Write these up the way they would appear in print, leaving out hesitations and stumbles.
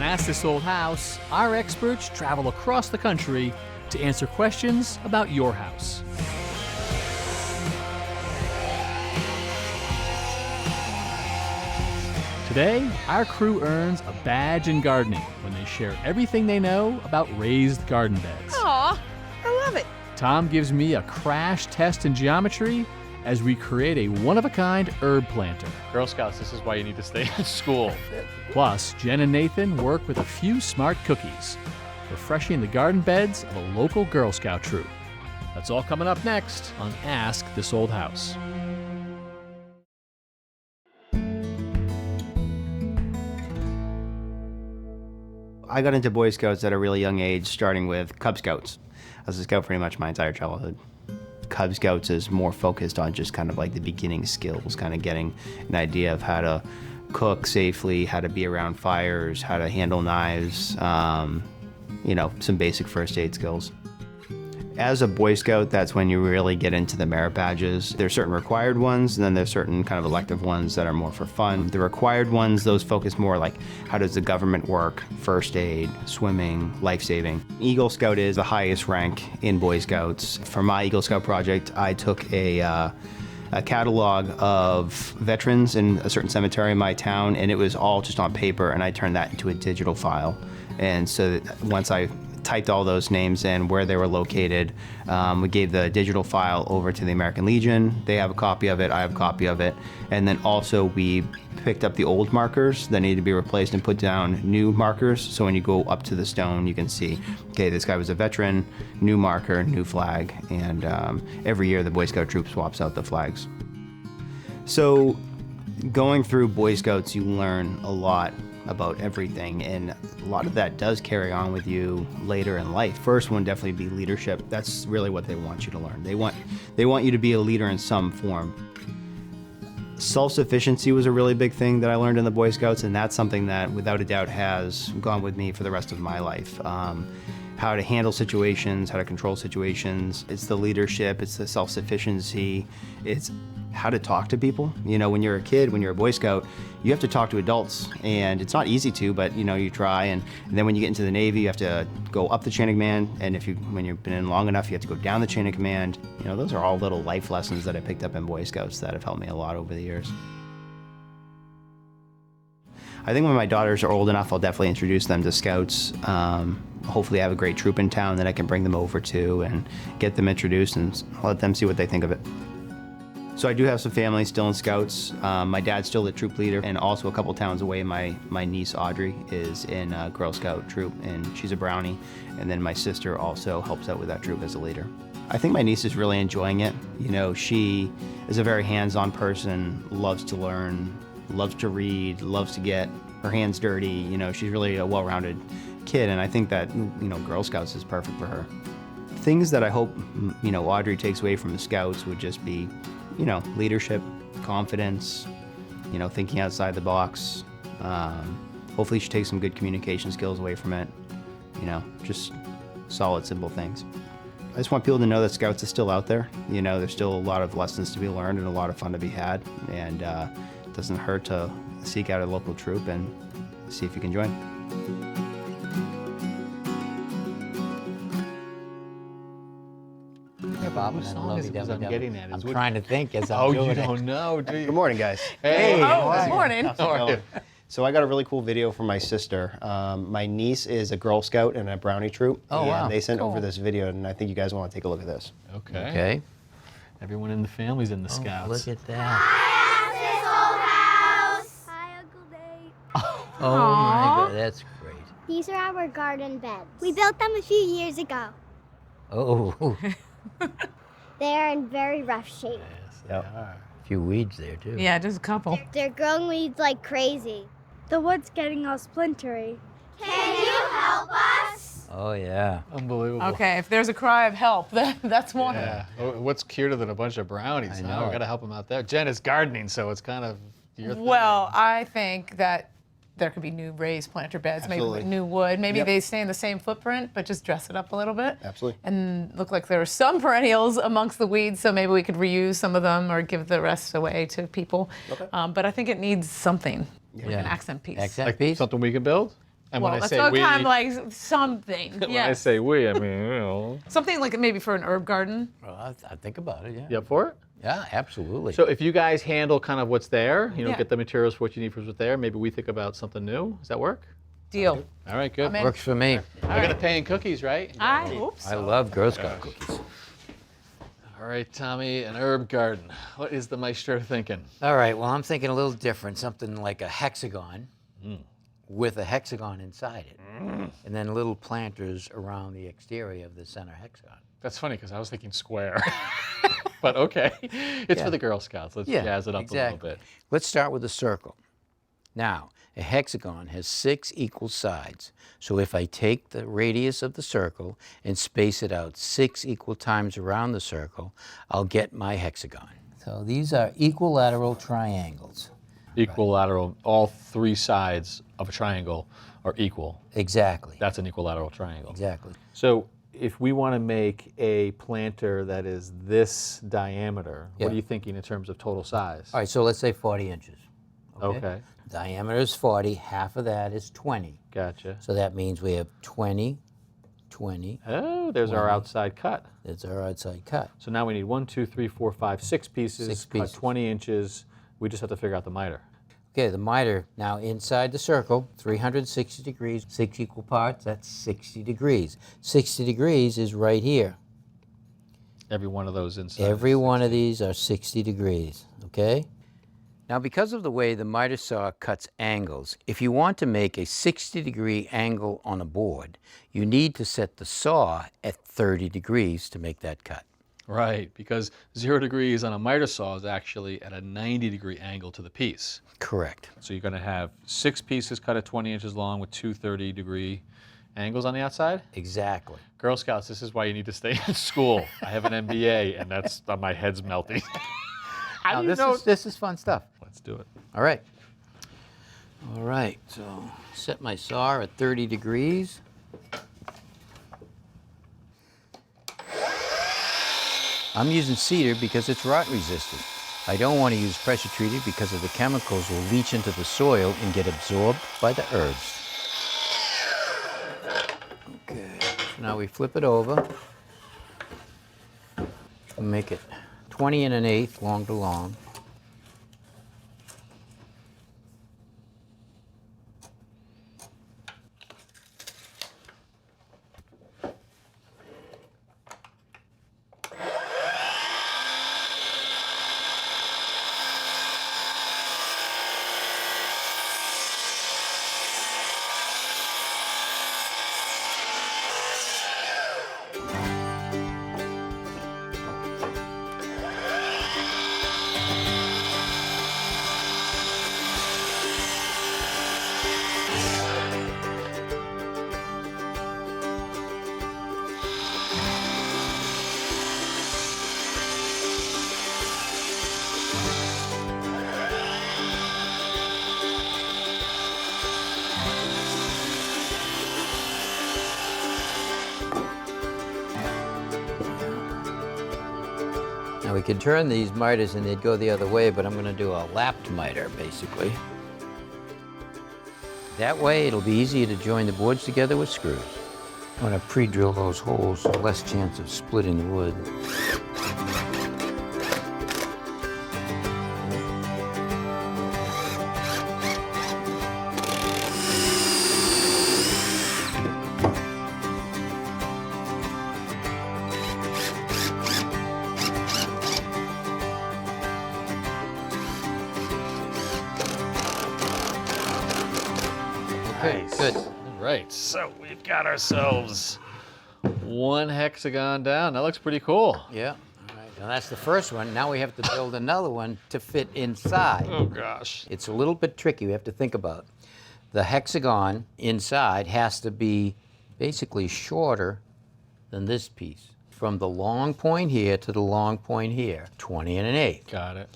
On Ask This Old House, our experts travel across the country to answer questions about your house. Today, our crew earns a badge in gardening when they share everything they know about raised garden beds. Aw, I love it. Tom gives me a crash test in geometry as we create a one-of-a-kind herb planter. Girl Scouts, this is why you need to stay in school. Plus, Jenn and Nathan work with a few smart cookies, refreshing the garden beds of a local Girl Scout troop. That's all coming up next on Ask This Old House. I got into Boy Scouts at a really young age, starting with Cub Scouts. I was a Scout pretty much my entire childhood. Cub Scouts is more focused on just kind of like the beginning skills, kind of getting an idea of how to cook safely, how to be around fires, how to handle knives, you know, some basic first aid skills. As a Boy Scout, that's when you really get into the merit badges. There's certain required ones, and then there's certain kind of elective ones that are more for fun. The required ones, those focus more like how does the government work, first aid, swimming, life-saving. Eagle Scout is the highest rank in Boy Scouts. For my Eagle Scout project, I took a catalog of veterans in a certain cemetery in my town, and it was all just on paper, and I turned that into a digital file. And so once I typed all those names in, where they were located, we gave the digital file over to the American Legion. They have a copy of it, I have a copy of it. And then also we picked up the old markers that needed to be replaced and put down new markers. So when you go up to the stone, you can see, okay, this guy was a veteran, new marker, new flag. And every year the Boy Scout troop swaps out the flags. So going through Boy Scouts, you learn a lot about everything, and a lot of that does carry on with you later in life. First one definitely be leadership. That's really what they want you to learn. They want you to be a leader in some form. Self-sufficiency was a really big thing that I learned in the Boy Scouts, and that's something that without a doubt has gone with me for the rest of my life. How to handle situations, how to control situations. It's the leadership, it's the self-sufficiency, it's how to talk to people. You know, when you're a kid, when you're a Boy Scout, you have to talk to adults, and it's not easy to, but you know, you try. And then when you get into the Navy, you have to go up the chain of command, and when you've been in long enough, you have to go down the chain of command. You know, those are all little life lessons that I picked up in Boy Scouts that have helped me a lot over the years. I think when my daughters are old enough, I'll definitely introduce them to Scouts. Hopefully I have a great troop in town that I can bring them over to and get them introduced and let them see what they think of it. So I do have some family still in Scouts. My dad's still the troop leader, and also a couple towns away, my niece Audrey is in Girl Scout troop, and she's a Brownie. And then my sister also helps out with that troop as a leader. I think my niece is really enjoying it. You know, she is a very hands-on person, loves to learn, loves to read, loves to get her hands dirty. You know, she's really a well-rounded kid, and I think that, you know, Girl Scouts is perfect for her. Things that I hope, you know, Audrey takes away from the Scouts would just be, you know, leadership, confidence, you know, thinking outside the box. Hopefully she takes some good communication skills away from it. You know, just solid, simple things. I just want people to know that Scouts is still out there. You know, there's still a lot of lessons to be learned and a lot of fun to be had. And it doesn't hurt to seek out a local troop and see if you can join. Bob, and I love you, I'm getting at? I'm trying to think as I'm doing you it. don't know, do you? Good morning, guys. Hey. Good morning. How are you? So I got a really cool video from my sister. My niece is a Girl Scout in a Brownie troop. Oh, and wow. they sent Cool. over this video, and I think you guys want to take a look at this. Okay. Okay. Everyone in the family's in the Oh, Scouts. look at that. Hi, Uncle Nate. Oh my God, that's great. These are our garden beds. We built them a few years ago. Oh, They're in very rough shape. Yes, they Yep. are. a few weeds there too. Yeah, just a couple. They're growing weeds like crazy. The wood's getting all splintery. Can you help us? Oh yeah. Unbelievable. Okay, if there's a cry of help, that's one. Yeah. Oh, what's cuter than a bunch of brownies? I Huh? know We it. got to help them out there. Jen is gardening, so it's kind of your thing. Well, I think that there could be new raised planter beds, Absolutely. maybe new wood. Maybe Yep. they stay in the same footprint, but just dress it up a little bit. Absolutely. And look like there are some perennials amongst the weeds, so maybe we could reuse some of them or give the rest away to people. Okay. But I think it needs something, like Yeah. an accent piece. Accent Like piece? something we can build? And well, when I that's say kind we, of like something. when I Yes. say we, I mean, you know. Something like maybe for an herb garden. Well, I think about it, yeah. You up for it? Yeah, absolutely. So if you guys handle kind of what's there, you know, Yeah. get the materials for what you need for what's there, maybe we think about something new. Does that work? Deal. All right, good. I'm in. Works for me. We're going to pay in cookies, right? I hope I so. love Girl Scout cookies. All right, Tommy, an herb garden. What is the maestro thinking? All right, well, I'm thinking a little different, something like a hexagon with a hexagon inside it, and then little planters around the exterior of the center hexagon. That's funny because I was thinking square. But okay, it's Yeah. for the Girl Scouts. Let's jazz it up a little bit. Let's start with a circle. Now, a hexagon has 6 equal sides. So if I take the radius of the circle and space it out 6 equal times around the circle, I'll get my hexagon. So these are equilateral triangles. Equilateral, all 3 sides of a triangle are equal. Exactly. That's an equilateral triangle. Exactly. So if we want to make a planter that is this diameter, Yeah. what are you thinking in terms of total size? All right, so let's say 40 inches. Okay, Diameter is 40, half of that is 20. gotcha. So that means we have 20, 20. Oh, there's our outside cut. That's our outside cut. So now we need 1, 2, 3, 4, 5, 6 pieces, 6 cut pieces. 20 inches. We just have to figure out the miter. Okay, the miter, now inside the circle, 360 degrees, 6 equal parts, that's 60 degrees. 60 degrees is right here. Every one of those inside. Every one of these are 60 degrees, okay? Now, because of the way the miter saw cuts angles, if you want to make a 60-degree angle on a board, you need to set the saw at 30 degrees to make that cut. Right, because 0 degrees on a miter saw is actually at a 90-degree angle to the piece. Correct. So you're going to have 6 pieces cut at 20 inches long with 2 30-degree angles on the outside? Exactly. Girl Scouts, this is why you need to stay in school. I have an MBA, and that's my head's melting. How Now, do you know? this is fun stuff. Let's do it. All right. All right, so set my saw at 30 degrees. I'm using cedar because it's rot resistant. I don't want to use pressure treated because of the chemicals will leach into the soil and get absorbed by the herbs. Okay, so now we flip it over. We'll make it 20 1/8 long to long. Now we could turn these miters and they'd go the other way, but I'm going to do a lapped miter, basically. That way it'll be easier to join the boards together with screws. I'm going to pre-drill those holes, so less chance of splitting the wood. Okay, Nice. good. All right, so we've got ourselves 1 hexagon down. That looks pretty cool. Yeah, all right. Now that's the first one. Now we have to build another one to fit inside. Oh, gosh. It's a little bit tricky. We have to think about. The hexagon inside has to be basically shorter than this piece. From the long point here to the long point here, 20 1/8. Got it.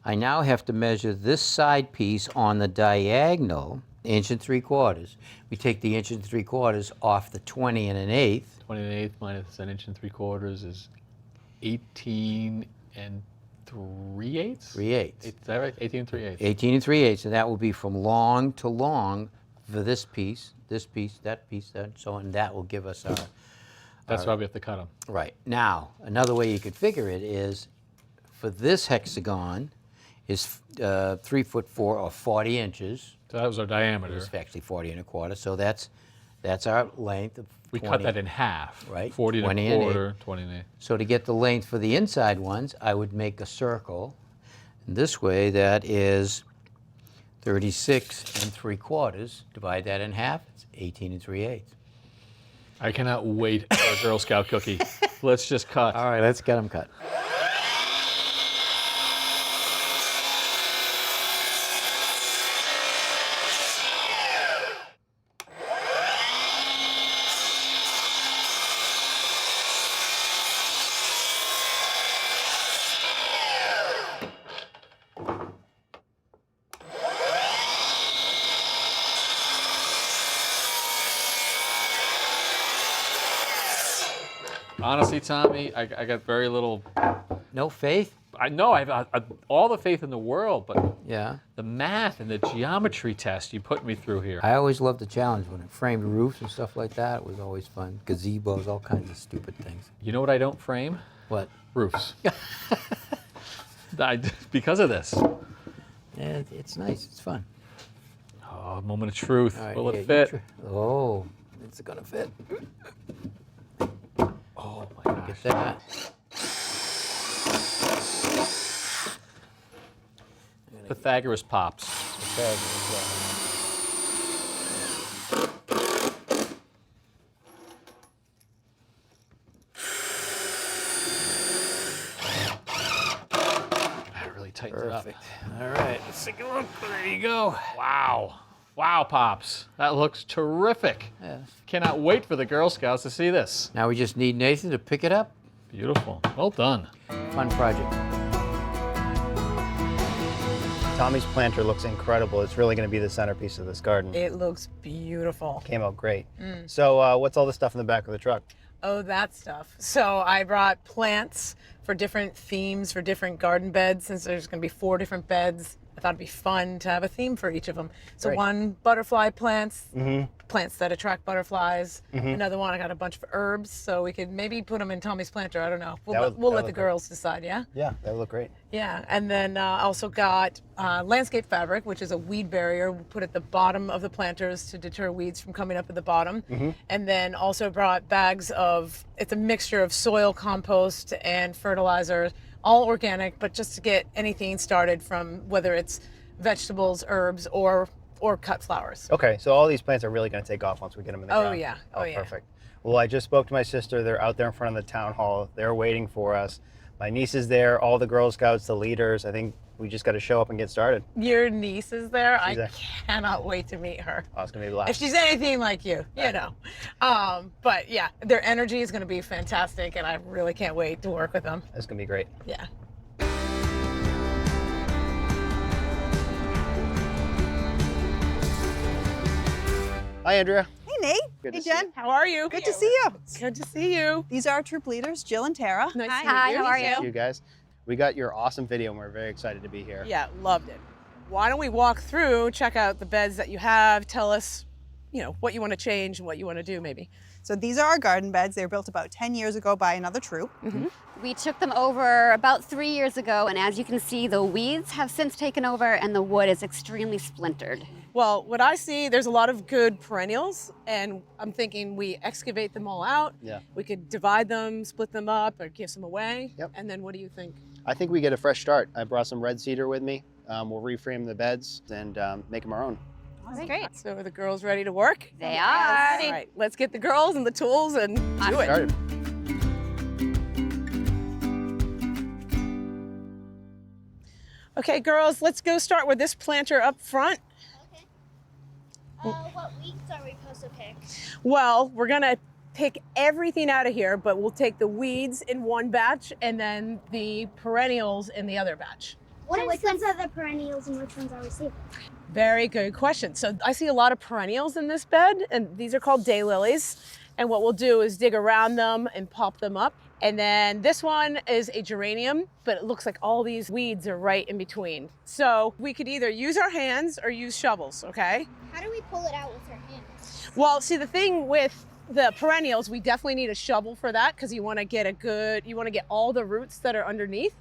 I now have to measure this side piece on the diagonal, 1 3/4. We take the 1 3/4 off the 20 1/8. 20 1/8 minus 1 3/4 is 18 3/8. 3/8. Is that right? 18 3/8. 18 3/8, and that will be from long to long, for this piece, that piece, that, so on. That will give us our. That's why we have to cut them. Right. Now, another way you could figure it is, for this hexagon, is 3'4" or 40 inches. So that was our diameter. It's actually 40 1/4. So that's our length of. We 20. cut that in half. Right. 40 20 and and a quarter, 20 and 8. So to get the length for the inside ones, I would make a circle. And this way, that is 36 3/4. Divide that in half. It's 18 3/8. I cannot wait for a Girl Scout cookie. Let's just cut. All right, let's get them cut. Honestly, Tommy, I got very little. No faith? I know I have all the faith in the world, but Yeah. the math and the geometry test you put me through here. I always loved the challenge when it framed roofs and stuff like that. It was always fun. Gazebos, all kinds of stupid things. You know what I don't frame? What? Roofs. Because of this. Yeah, it's nice. It's fun. Oh, moment of truth. All right, Will yeah, it you fit? Oh, it's gonna fit. Oh my gosh. Get that. Pythagoras pops. That really tightens it up. Perfect. All right, let's take a look. There you go. Wow. Wow, Pops. That looks terrific. Yes. Cannot wait for the Girl Scouts to see this. Now we just need Nathan to pick it up. Beautiful. Well done. Fun project. Tommy's planter looks incredible. It's really going to be the centerpiece of this garden. It looks beautiful. Came out great. So what's all the stuff in the back of the truck? Oh, that stuff. So I brought plants for different themes for different garden beds. Since there's going to be 4 different beds, I thought it'd be fun to have a theme for each of them. So Great. one, butterfly plants, plants that attract butterflies. Another one, I got a bunch of herbs, so we could maybe put them in Tommy's planter. I don't know. We'll That would let the look girls decide, yeah? Yeah, that would look great. Yeah, and then I also got landscape fabric, which is a weed barrier. We put at the bottom of the planters to deter weeds from coming up at the bottom. And then also brought bags of, it's a mixture of soil, compost, and fertilizer, all organic, but just to get anything started from whether it's vegetables, herbs, or cut flowers. Okay, so all these plants are really going to take off once we get them in the Oh, ground. yeah. Oh, yeah. Perfect. Well, I just spoke to my sister. They're out there in front of the town hall. They're waiting for us. My niece is there, all the Girl Scouts, the leaders. I think we just got to show up and get started. Your niece is there. She's I there. cannot wait to meet her. Oh, it's going to be a blast. If she's anything like you, you know. But yeah, their energy is going to be fantastic, and I really can't wait to work with them. It's going to be great. Yeah. Hi, Andrea. Hey, Nate. Good Hey, to see Jen. you. How are you? Good to see you. Good to see you. These are our troop leaders, Jill and Tara. Nice to meet Hi, you. how are you? You guys, we got your awesome video and we're very excited to be here. Yeah, loved it. Why don't we walk through, check out the beds that you have, tell us, you know, what you want to change and what you want to do maybe. So these are our garden beds. They were built about 10 years ago by another troop. We took them over about 3 years ago, and as you can see, the weeds have since taken over and the wood is extremely splintered. Well, what I see, there's a lot of good perennials, and I'm thinking we excavate them all out. Yeah. We could divide them, split them up, or give some away. Yep. And then what do you think? I think we get a fresh start. I brought some red cedar with me. We'll reframe the beds and make them our own. That's great. So are the girls ready to work? They are. All right, let's get the girls and the tools and do it. Started. Okay, girls, let's go start with this planter up front. What weeds are we supposed to pick? Well, we're gonna pick everything out of here, but we'll take the weeds in one batch and then the perennials in the other batch. Which ones are the perennials and which ones are we saving? Very good question. So I see a lot of perennials in this bed, and these are called daylilies. And what we'll do is dig around them and pop them up And then this one is a geranium, but it looks like all these weeds are right in between. So we could either use our hands or use shovels, okay? How do we pull it out with our hands? Well, see, the thing with the perennials, we definitely need a shovel for that because you want to get all the roots that are underneath,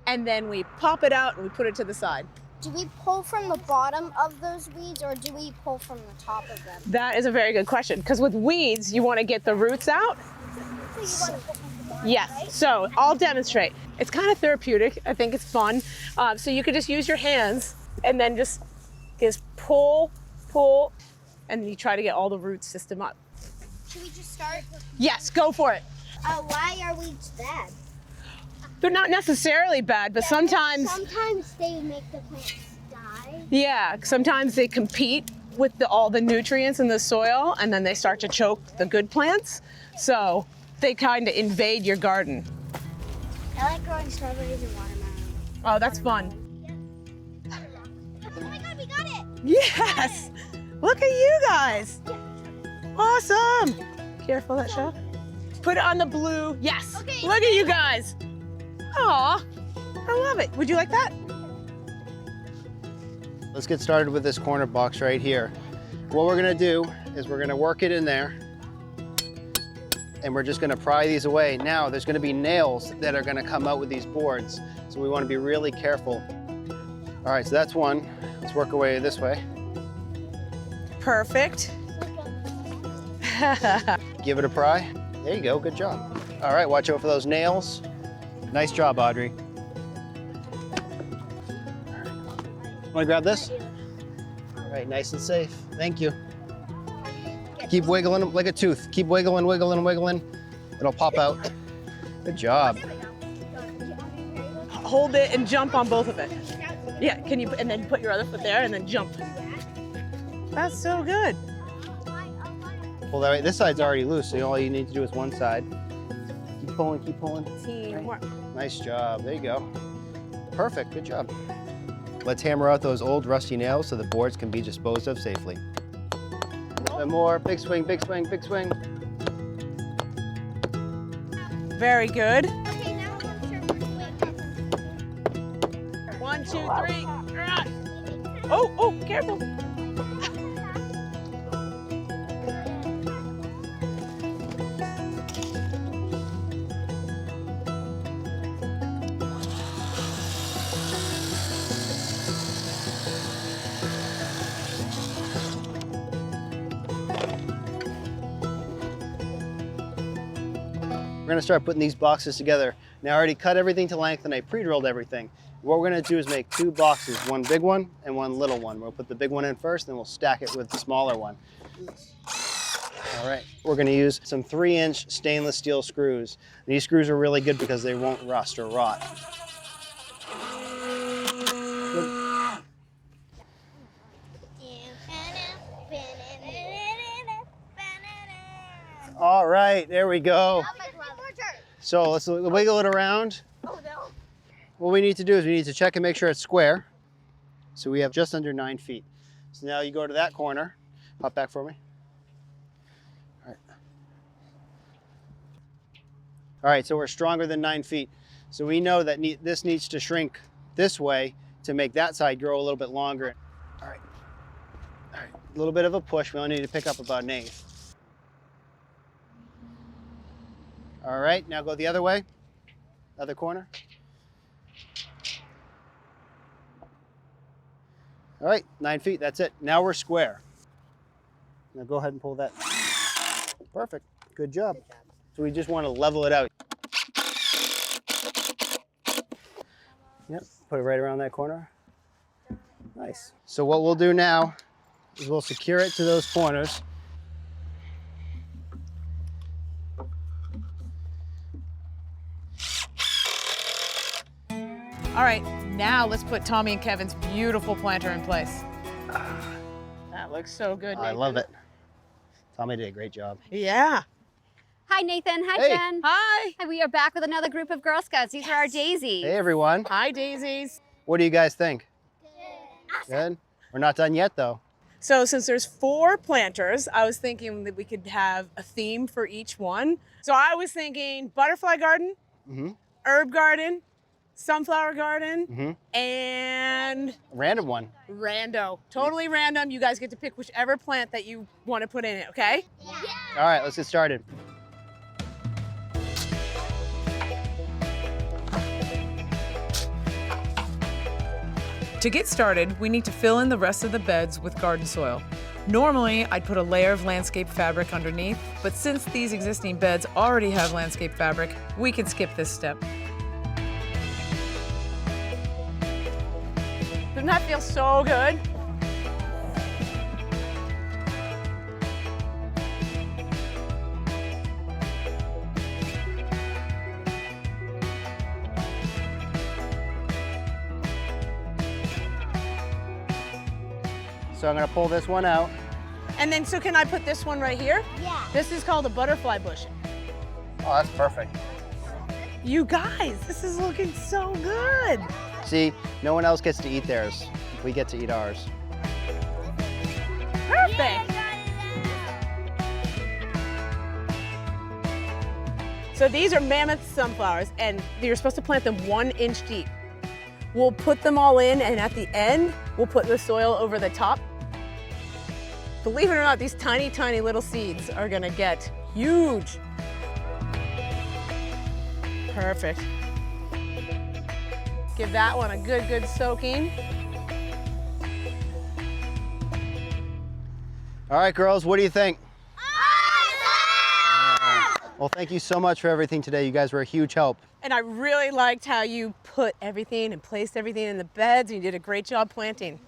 and then we pop it out and we put it to the side. Do we pull from the bottom of those weeds or do we pull from the top of them? That is a very good question because with weeds, you want to get the roots out. So you want to pull from the bottom, Yes, right? so I'll demonstrate. It's kind of therapeutic. I think it's fun. So you could just use your hands and then just pull, and you try to get all the root system up. Should we just start? Yes, go for it. Why are weeds bad? They're not necessarily bad, but sometimes, they make the plants die. yeah, sometimes they compete with all the nutrients in the soil and then they start to choke the good plants. So they kind of invade your garden. I like growing strawberries and watermelon. Oh, that's fun. Oh my God, we got it! Yes! Look at you guys! Awesome! Careful that shell. Put it on the blue. Yes! Okay. Look at you guys! Aw, I love it. Would you like that? Let's get started with this corner box right here. What we're gonna do is we're gonna work it in there and we're just gonna pry these away. Now there's gonna be nails that are gonna come out with these boards. So we wanna be really careful. All right, so that's one. Let's work our way this way. Perfect. Give it a pry. There you go, good job. All right, watch out for those nails. Nice job, Audrey. Wanna grab this? All right, nice and safe. Thank you. Keep wiggling like a tooth. Keep wiggling, wiggling, wiggling. It'll pop out. Good job. Hold it and jump on both of it. Yeah, can you, and then put your other foot there and then jump. That's so good. Pull that way. This side's already loose, so all you need to do is one side. Keep pulling, keep pulling. Teamwork. Nice job, there you go. Perfect, good job. Let's hammer out those old rusty nails so the boards can be disposed of safely. A little bit more, big swing, big swing, big swing. Very good. Okay, now I'm gonna start. 1, 2, 3. Ah. Oh, careful. We're gonna start putting these boxes together. Now I already cut everything to length and I pre-drilled everything. What we're gonna do is make two boxes, one big one and one little one. We'll put the big one in first, then we'll stack it with the smaller one. All right, we're gonna use some 3-inch stainless steel screws. These screws are really good because they won't rust or rot. All right, there we go. So let's wiggle it around. Oh no. What we need to do is we need to check and make sure it's square. So we have just under 9 feet. So now you go to that corner. Hop back for me. All right. All right, so we're stronger than 9 feet. So we know that this needs to shrink this way to make that side grow a little bit longer. All right. All right, a little bit of a push. We only need to pick up about 1/8. All right, now go the other way, other corner. All right, 9 feet, that's it. Now we're square. Now go ahead and pull that. Perfect, good job. So we just want to level it out. Yep, put it right around that corner. Nice. So what we'll do now is we'll secure it to those corners. All right, now let's put Tommy and Kevin's beautiful planter in place. That looks so good, I Nathan. love it. Tommy did a great job. Yeah. Hi, Nathan. Hi, Hey. Jen. Hi. Hi, we are back with another group of Girl Scouts. These are our daisies. Hey everyone, Hi, daisies. what do you guys think? Good? We're not done yet though. So since there's 4 planters, I was thinking that we could have a theme for each one. So I was thinking butterfly garden, herb garden, sunflower garden, and Random one. rando. Totally random. You guys get to pick whichever plant that you want to put in it, okay? All right, let's get started. To get started, we need to fill in the rest of the beds with garden soil. Normally, I'd put a layer of landscape fabric underneath, but since these existing beds already have landscape fabric, we can skip this step. Doesn't that feel so good? So I'm gonna pull this one out. And then, so can I put this one right here? Yeah. This is called a butterfly bush. Oh, that's perfect. You guys, this is looking so good. See, no one else gets to eat theirs. We get to eat ours. Perfect. So these are mammoth sunflowers, and you're supposed to plant them 1 inch deep. We'll put them all in, and at the end, we'll put the soil over the top. Believe it or not, these tiny, tiny little seeds are gonna get huge. Perfect. Give that one a good soaking. All right, girls, what do you think? Well, thank you so much for everything today. You guys were a huge help. And I really liked how you put everything and placed everything in the beds, and you did a great job planting.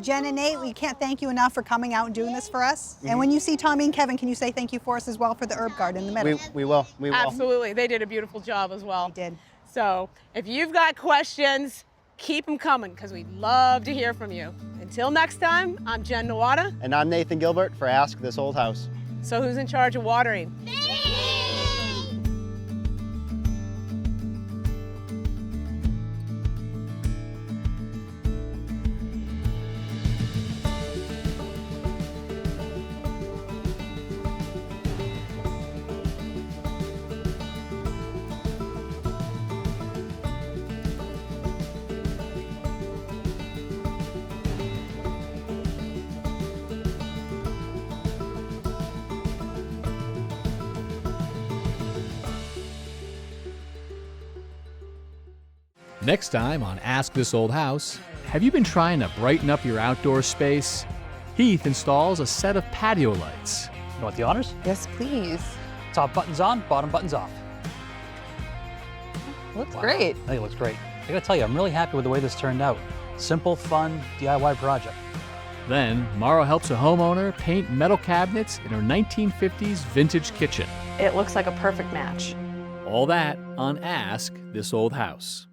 Jen and Nate, we can't thank you enough for coming out and doing this for us. And when you see Tommy and Kevin, can you say thank you for us as well for the herb garden in the middle? We will. Absolutely, they did a beautiful job as well. They did. So if you've got questions, keep them coming, because we'd love to hear from you. Until next time, I'm Jenn Nawada. And I'm Nathan Gilbert for Ask This Old House. So who's in charge of watering? Next time on Ask This Old House, have you been trying to brighten up your outdoor space? Heath installs a set of patio lights. You want the honors? Yes, please. Top buttons on, bottom buttons off. Looks great. I think it looks great. I gotta tell you, I'm really happy with the way this turned out. Simple, fun, DIY project. Then, Morrow helps a homeowner paint metal cabinets in her 1950s vintage kitchen. It looks like a perfect match. All that on Ask This Old House.